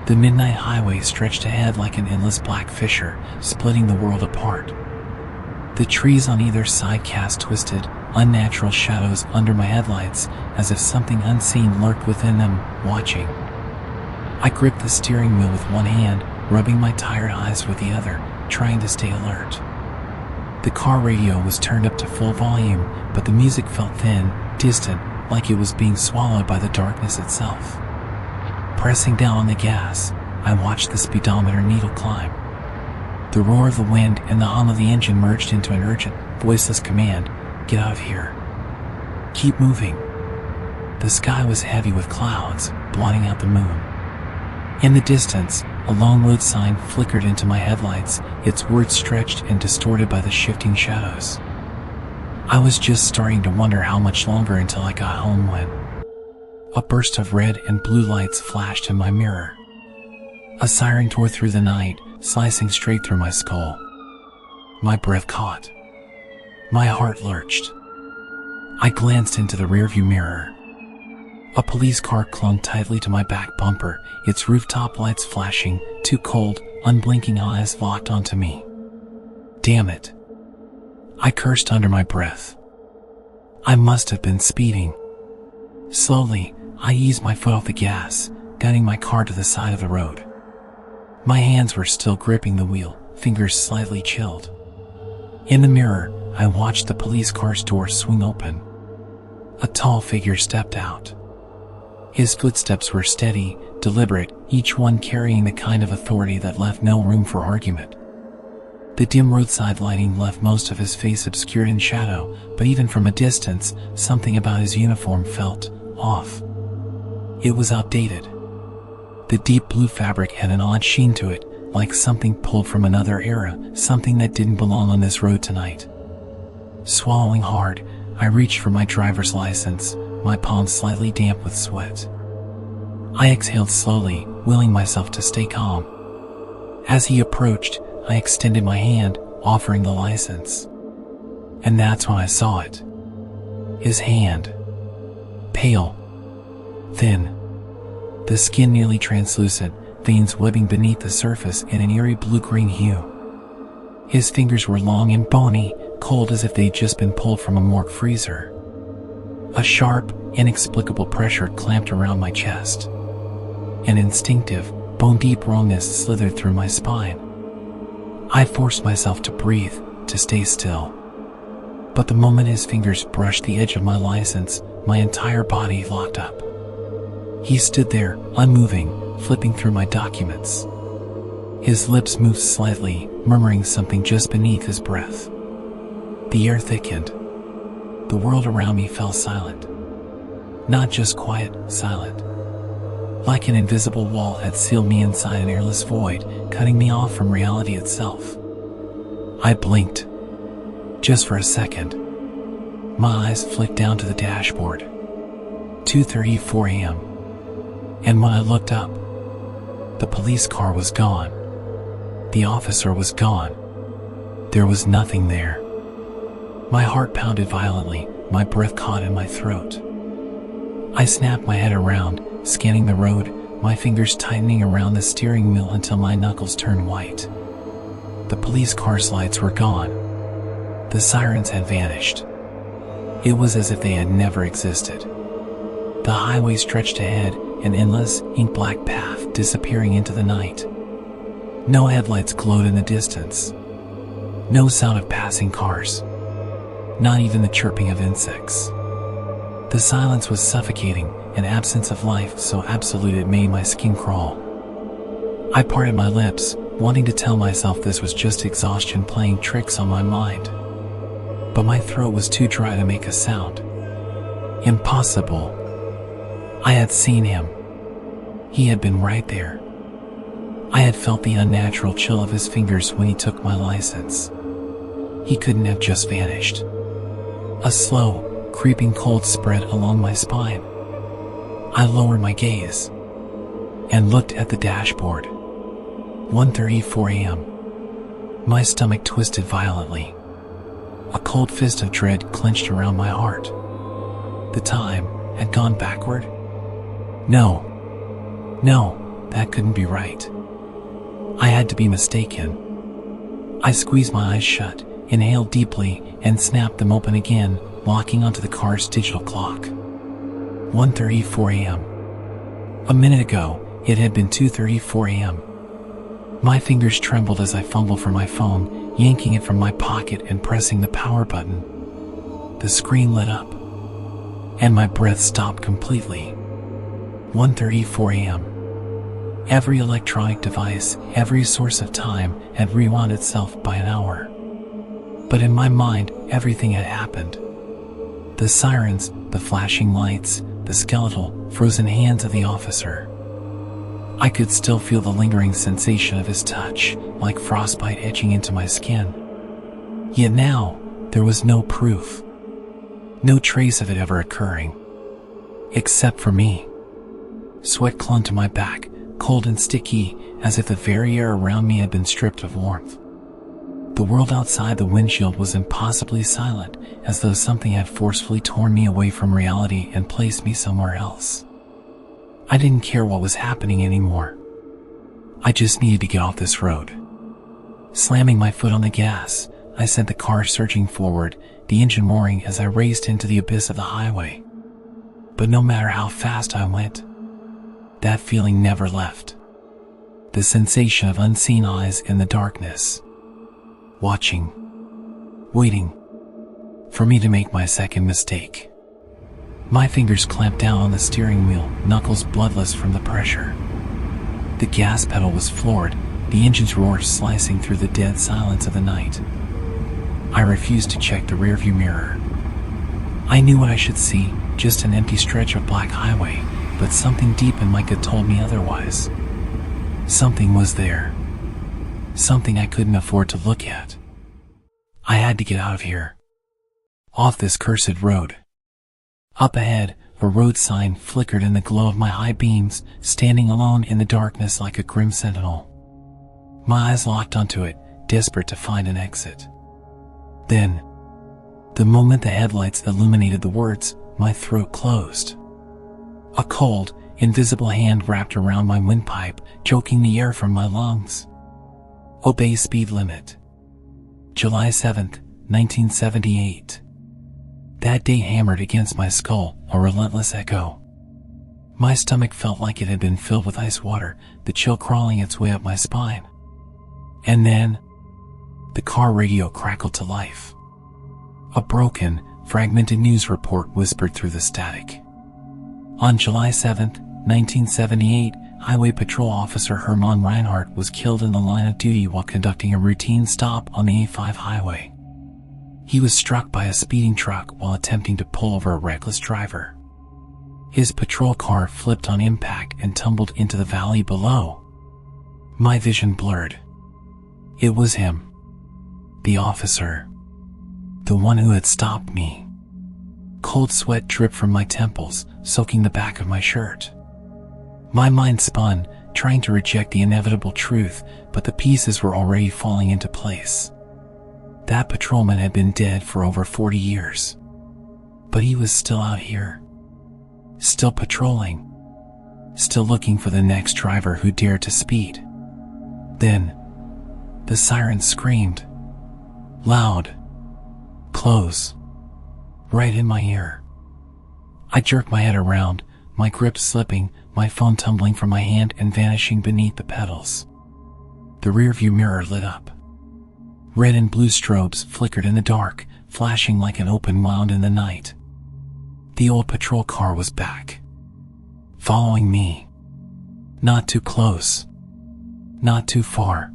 The midnight highway stretched ahead like an endless black fissure, splitting the world apart. The trees on either side cast twisted, unnatural shadows under my headlights, as if something unseen lurked within them, watching. I gripped the steering wheel with one hand, rubbing my tired eyes with the other, trying to stay alert. The car radio was turned up to full volume, but the music felt thin, distant, like it was being swallowed by the darkness itself. Pressing down on the gas, I watched the speedometer needle climb. The roar of the wind and the hum of the engine merged into an urgent, voiceless command, "Get out of here. Keep moving." The sky was heavy with clouds, blotting out the moon. In the distance, a lone road sign flickered into my headlights, its words stretched and distorted by the shifting shadows. I was just starting to wonder how much longer until I got home when a burst of red and blue lights flashed in my mirror. A siren tore through the night, slicing straight through my skull. My breath caught. My heart lurched. I glanced into the rearview mirror. A police car clung tightly to my back bumper, its rooftop lights flashing, two cold, unblinking eyes locked onto me. Damn it. I cursed under my breath. I must have been speeding. Slowly, I eased my foot off the gas, guiding my car to the side of the road. My hands were still gripping the wheel, fingers slightly chilled. In the mirror, I watched the police car's door swing open. A tall figure stepped out. His footsteps were steady, deliberate, each one carrying the kind of authority that left no room for argument. The dim roadside lighting left most of his face obscured in shadow, but even from a distance, something about his uniform felt off. It was outdated. The deep blue fabric had an odd sheen to it, like something pulled from another era, something that didn't belong on this road tonight. Swallowing hard, I reached for my driver's license, my palms slightly damp with sweat. I exhaled slowly, willing myself to stay calm. As he approached, I extended my hand, offering the license. And that's when I saw it. His hand. Pale. Thin. The skin nearly translucent, veins webbing beneath the surface in an eerie blue-green hue. His fingers were long and bony, cold as if they'd just been pulled from a morgue freezer. A sharp, inexplicable pressure clamped around my chest. An instinctive, bone-deep wrongness slithered through my spine. I forced myself to breathe, to stay still. But the moment his fingers brushed the edge of my license, my entire body locked up. He stood there, unmoving, flipping through my documents. His lips moved slightly, murmuring something just beneath his breath. The air thickened. The world around me fell silent. Not just quiet, silent. Like an invisible wall had sealed me inside an airless void, cutting me off from reality itself. I blinked. Just for a second. My eyes flicked down to the dashboard. 2:34 a.m. And when I looked up, the police car was gone. The officer was gone. There was nothing there. My heart pounded violently, my breath caught in my throat. I snapped my head around, scanning the road, my fingers tightening around the steering wheel until my knuckles turned white. The police car's lights were gone. The sirens had vanished. It was as if they had never existed. The highway stretched ahead, an endless, ink-black path disappearing into the night. No headlights glowed in the distance. No sound of passing cars. Not even the chirping of insects. The silence was suffocating, an absence of life so absolute it made my skin crawl. I parted my lips, wanting to tell myself this was just exhaustion playing tricks on my mind. But my throat was too dry to make a sound. Impossible. I had seen him. He had been right there. I had felt the unnatural chill of his fingers when he took my license. He couldn't have just vanished. A slow, creeping cold spread along my spine. I lowered my gaze and looked at the dashboard. 1:34 a.m. My stomach twisted violently. A cold fist of dread clenched around my heart. The time had gone backward? No, That couldn't be right. I had to be mistaken. I squeezed my eyes shut, inhaled deeply, and snapped them open again, locking onto the car's digital clock. 1:34 a.m. A minute ago, it had been 2:34 a.m. My fingers trembled as I fumbled for my phone, yanking it from my pocket and pressing the power button. The screen lit up, and my breath stopped completely. 1:34 a.m. Every electronic device, every source of time had rewound itself by an hour. But in my mind, everything had happened. The sirens, the flashing lights, the skeletal, frozen hands of the officer. I could still feel the lingering sensation of his touch, like frostbite etching into my skin. Yet now, there was no proof. No trace of it ever occurring. Except for me. Sweat clung to my back, cold and sticky, as if the very air around me had been stripped of warmth. The world outside the windshield was impossibly silent, as though something had forcefully torn me away from reality and placed me somewhere else. I didn't care what was happening anymore. I just needed to get off this road. Slamming my foot on the gas, I sent the car surging forward, the engine roaring as I raced into the abyss of the highway. But no matter how fast I went, that feeling never left. The sensation of unseen eyes in the darkness. Watching. Waiting. For me to make my second mistake. My fingers clamped down on the steering wheel, knuckles bloodless from the pressure. The gas pedal was floored, the engine's roar slicing through the dead silence of the night. I refused to check the rearview mirror. I knew what I should see, just an empty stretch of black highway, but something deep in my gut told me otherwise. Something was there. Something I couldn't afford to look at. I had to get out of here. Off this cursed road. Up ahead, a road sign flickered in the glow of my high beams, standing alone in the darkness like a grim sentinel. My eyes locked onto it, desperate to find an exit. Then, the moment the headlights illuminated the words, my throat closed. A cold, invisible hand wrapped around my windpipe, choking the air from my lungs. Obey speed limit. July 7th, 1978. That day hammered against my skull, a relentless echo. My stomach felt like it had been filled with ice water, the chill crawling its way up my spine. And then, the car radio crackled to life. A broken, fragmented news report whispered through the static. On July 7th, 1978, Highway Patrol Officer Hermann Reinhardt was killed in the line of duty while conducting a routine stop on the A5 highway. He was struck by a speeding truck while attempting to pull over a reckless driver. His patrol car flipped on impact and tumbled into the valley below. My vision blurred. It was him. The officer. The one who had stopped me. Cold sweat dripped from my temples, soaking the back of my shirt. My mind spun, trying to reject the inevitable truth, but the pieces were already falling into place. That patrolman had been dead for over 40 years. But he was still out here. Still patrolling. Still looking for the next driver who dared to speed. Then, the siren screamed. Loud. Close. Right in my ear. I jerked my head around, my grip slipping, my phone tumbling from my hand and vanishing beneath the pedals. The rearview mirror lit up. Red and blue strobes flickered in the dark, flashing like an open wound in the night. The old patrol car was back. Following me. Not too close. Not too far.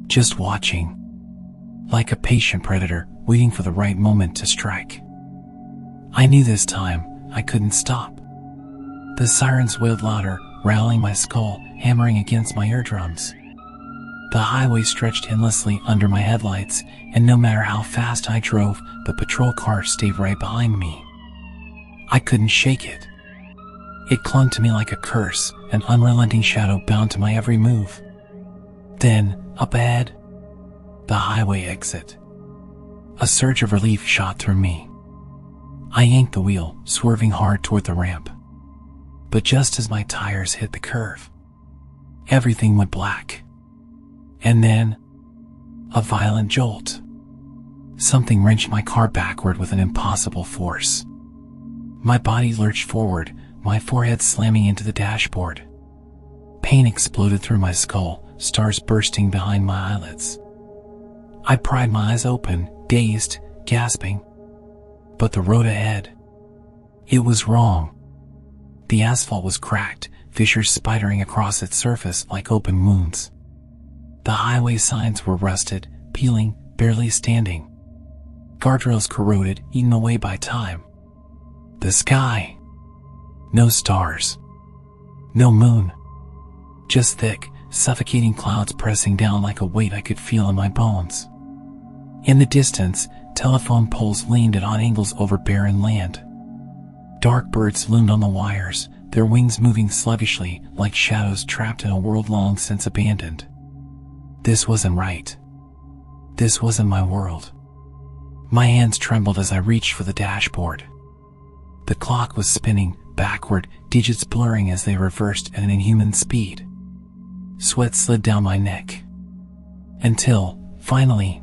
Just watching. Like a patient predator, waiting for the right moment to strike. I knew this time I couldn't stop. The sirens wailed louder, rattling my skull, hammering against my eardrums. The highway stretched endlessly under my headlights, and no matter how fast I drove, the patrol car stayed right behind me. I couldn't shake it. It clung to me like a curse, an unrelenting shadow bound to my every move. Then, up ahead, the highway exit. A surge of relief shot through me. I yanked the wheel, swerving hard toward the ramp. But just as my tires hit the curve, Everything went black. And then, a violent jolt. Something wrenched my car backward with an impossible force. My body lurched forward, my forehead slamming into the dashboard. Pain exploded through my skull, stars bursting behind my eyelids. I pried my eyes open, dazed, gasping. But the road ahead, it was wrong. The asphalt was cracked, fissures spidering across its surface like open wounds. The highway signs were rusted, peeling, barely standing. Guardrails corroded, eaten away by time. The sky. No stars. No moon. Just thick, suffocating clouds pressing down like a weight I could feel in my bones. In the distance, telephone poles leaned at odd angles over barren land. Dark birds loomed on the wires, their wings moving sluggishly like shadows trapped in a world long since abandoned. This wasn't right. This wasn't my world. My hands trembled as I reached for the dashboard. The clock was spinning, backward, digits blurring as they reversed at an inhuman speed. Sweat slid down my neck. Until, finally,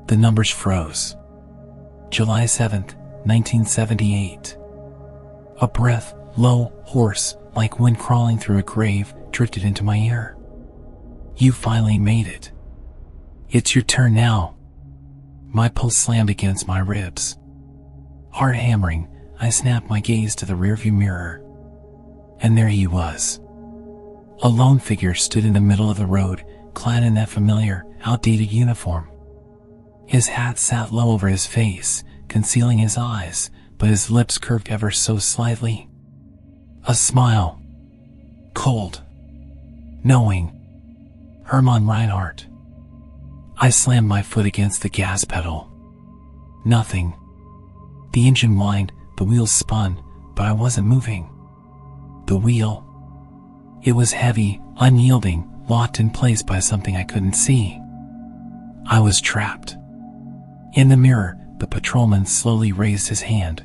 the numbers froze. July 7th, 1978. A breath, low, hoarse, like wind crawling through a grave, drifted into my ear. You finally made it. It's your turn now. My pulse slammed against my ribs. Heart hammering, I snapped my gaze to the rearview mirror. And there he was. A lone figure stood in the middle of the road, clad in that familiar, outdated uniform. His hat sat low over his face, concealing his eyes, but his lips curved ever so slightly. A smile. Cold. Knowing. Hermann Reinhardt. I slammed my foot against the gas pedal. Nothing. The engine whined, the wheels spun, but I wasn't moving. The wheel. It was heavy, unyielding, locked in place by something I couldn't see. I was trapped. In the mirror, the patrolman slowly raised his hand.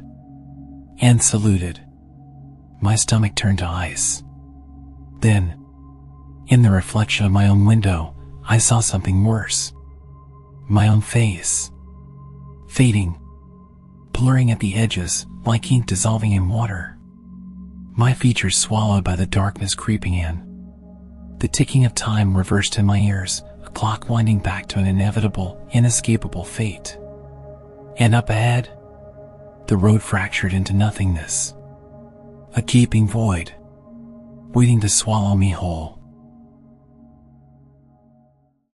And saluted. My stomach turned to ice. Then, in the reflection of my own window, I saw something worse. My own face. Fading. Blurring at the edges, like ink dissolving in water. My features swallowed by the darkness creeping in. The ticking of time reversed in my ears, a clock winding back to an inevitable, inescapable fate. And up ahead, the road fractured into nothingness. A gaping void, waiting to swallow me whole.